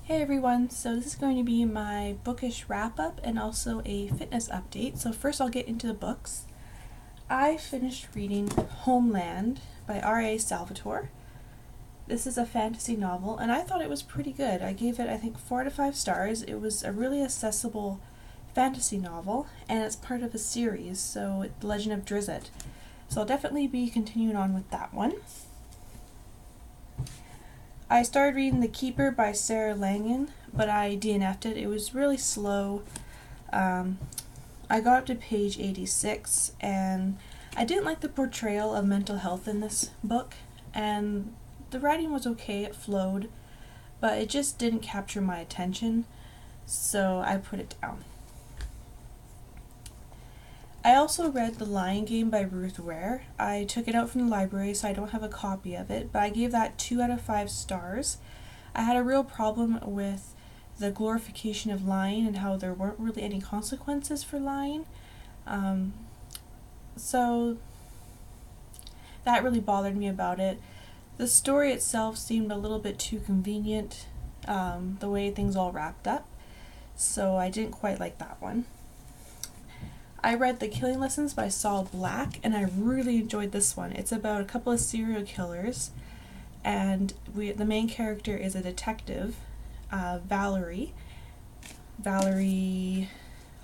Hey everyone, so this is going to be my bookish wrap-up and also a fitness update. So first I'll get into the books. I finished reading Homeland by R.A. Salvatore. This is a fantasy novel and I thought it was pretty good. I gave it, I think, 4 out of 5 stars. It was a really accessible fantasy novel and it's part of a series, so The Legend of Drizzt. So I'll definitely be continuing on with that one. I started reading The Keeper by Sarah Langan, but I DNF'd it. It was really slow. I got up to page 86, and I didn't like the portrayal of mental health in this book, and the writing was okay, it flowed, but it just didn't capture my attention, so I put it down. I also read The Lion Game by Ruth Ware. I took it out from the library, so I don't have a copy of it, but I gave that 2 out of 5 stars. I had a real problem with the glorification of lying and how there weren't really any consequences for lying. So that really bothered me about it. The story itself seemed a little bit too convenient, the way things all wrapped up, so I didn't quite like that one. I read The Killing Lessons by Saul Black, and I really enjoyed this one. It's about a couple of serial killers, and the main character is a detective, Valerie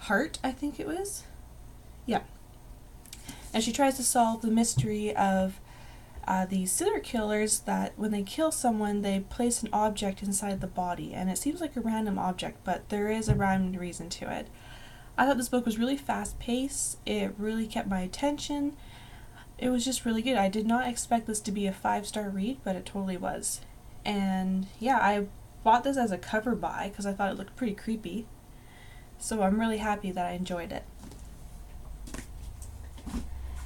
Hart, I think it was. Yeah. And she tries to solve the mystery of these serial killers that when they kill someone, they place an object inside the body, and it seems like a random object, but there is a rhyme and reason to it. I thought this book was really fast-paced. It really kept my attention. It was just really good. I did not expect this to be a 5-star read, but it totally was. And yeah, I bought this as a cover buy because I thought it looked pretty creepy. So I'm really happy that I enjoyed it.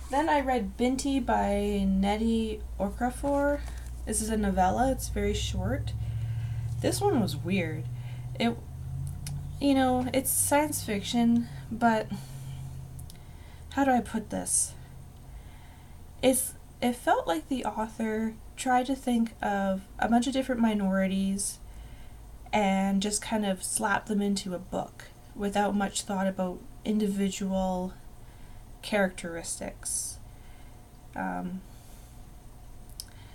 Then I read Binti by Nnedi Okorafor. This is a novella. It's very short. This one was weird. It's science fiction, but how do I put this? It felt like the author tried to think of a bunch of different minorities and just kind of slapped them into a book without much thought about individual characteristics.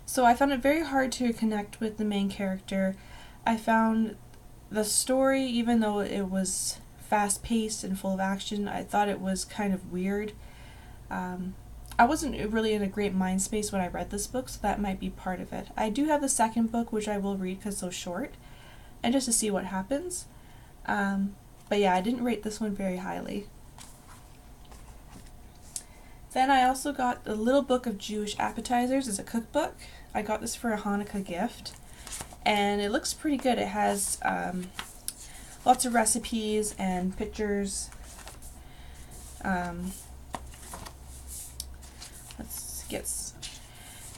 So I found it very hard to connect with the main character. I found the story, even though it was fast-paced and full of action, I thought it was kind of weird. I wasn't really in a great mind space when I read this book, so that might be part of it. I do have the second book, which I will read because it's so short, and just to see what happens. But yeah, I didn't rate this one very highly. Then I also got The Little Book of Jewish Appetizers as a cookbook. I got this for a Hanukkah gift. And it looks pretty good. It has lots of recipes and pictures.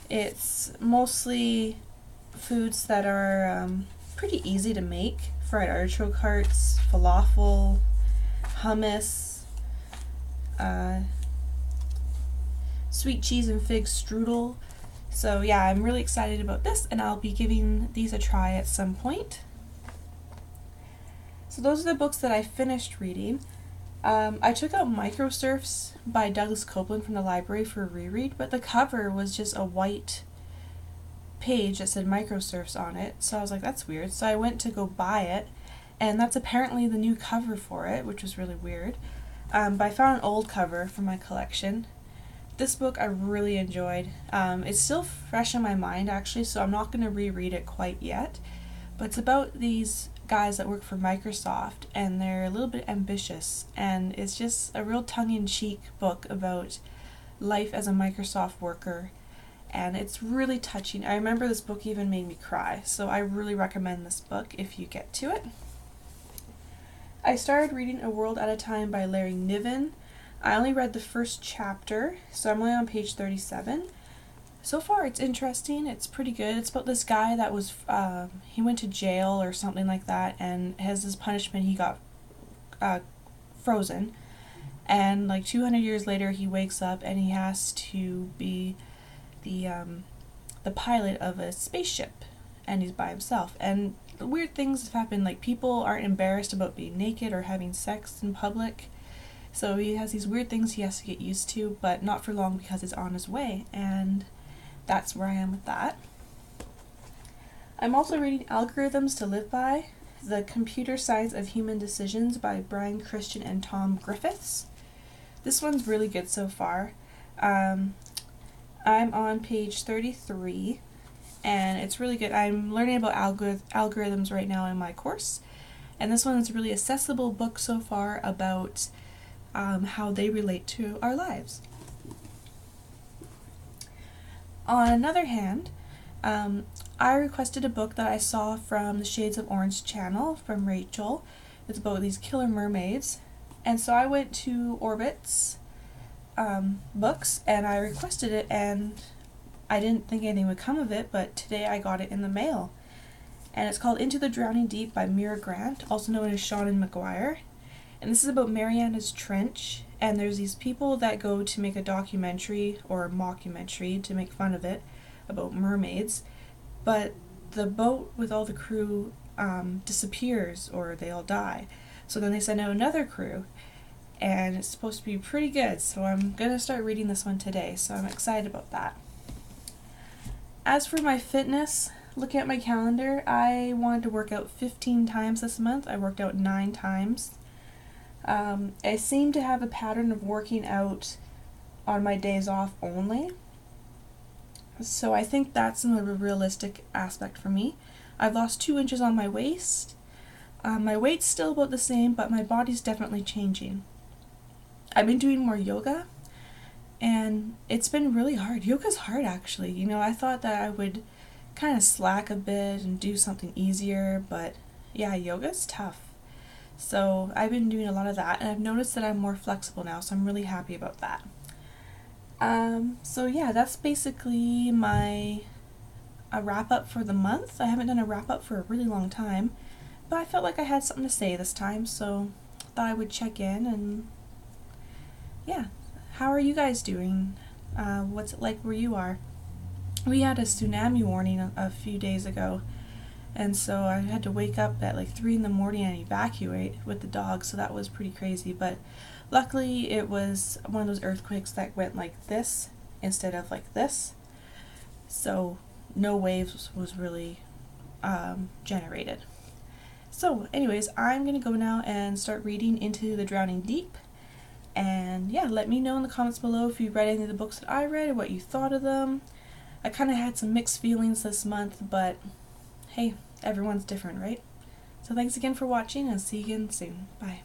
It's mostly foods that are pretty easy to make. Fried artichoke hearts, falafel, hummus, sweet cheese and fig strudel. So yeah, I'm really excited about this, and I'll be giving these a try at some point. So those are the books that I finished reading. I took out Microsurfs by Douglas Copeland from the library for a reread, but the cover was just a white page that said Microsurfs on it, so I was like, that's weird. So I went to go buy it, and that's apparently the new cover for it, which was really weird. But I found an old cover from my collection. This book I really enjoyed. It's still fresh in my mind, actually, so I'm not going to reread it quite yet. But it's about these guys that work for Microsoft, and they're a little bit ambitious, and it's just a real tongue-in-cheek book about life as a Microsoft worker, and it's really touching. I remember this book even made me cry, so I really recommend this book if you get to it. I started reading A World at a Time by Larry Niven. I only read the first chapter, so I'm only on page 37. So far it's interesting, it's pretty good. It's about this guy that was, he went to jail or something like that, and as his punishment he got frozen. And like 200 years later he wakes up and he has to be the pilot of a spaceship, and he's by himself. And the weird things have happened, like people aren't embarrassed about being naked or having sex in public. So he has these weird things he has to get used to, but not for long because he's on his way, and that's where I am with that. I'm also reading Algorithms to Live By, The Computer Science of Human Decisions by Brian Christian and Tom Griffiths. This one's really good so far. I'm on page 33, and it's really good. I'm learning about algorithms right now in my course, and this one is a really accessible book so far about how they relate to our lives. On another hand, I requested a book that I saw from the Shades of Orange channel from Rachel. It's about these killer mermaids. And so I went to Orbit's books and I requested it, and I didn't think anything would come of it, but today I got it in the mail. And it's called Into the Drowning Deep by Mira Grant, also known as Seanan McGuire. And this is about Mariana's Trench, and there's these people that go to make a documentary or a mockumentary to make fun of it about mermaids, but the boat with all the crew disappears or they all die. So then they send out another crew, and it's supposed to be pretty good, so I'm going to start reading this one today, so I'm excited about that. As for my fitness, looking at my calendar, I wanted to work out 15 times this month. I worked out 9 times. I seem to have a pattern of working out on my days off only, so I think that's a realistic aspect for me. I've lost 2 inches on my waist. My weight's still about the same, but my body's definitely changing. I've been doing more yoga, and it's been really hard. Yoga's hard, actually. You know, I thought that I would kind of slack a bit and do something easier, but yeah, yoga's tough. So I've been doing a lot of that, and I've noticed that I'm more flexible now, so I'm really happy about that. So yeah, that's basically my wrap-up for the month. I haven't done a wrap-up for a really long time, but I felt like I had something to say this time, so thought I would check in. And yeah, how are you guys doing? What's it like where you are? We had a tsunami warning a few days ago, and so I had to wake up at like 3 in the morning and evacuate with the dog, so that was pretty crazy. But luckily it was one of those earthquakes that went like this instead of like this, so no waves was really generated. So anyways, I'm gonna go now and start reading Into the Drowning Deep. And yeah, let me know in the comments below if you read any of the books that I read or what you thought of them. I kind of had some mixed feelings this month, but hey, everyone's different, right? So thanks again for watching, and see you again soon. Bye.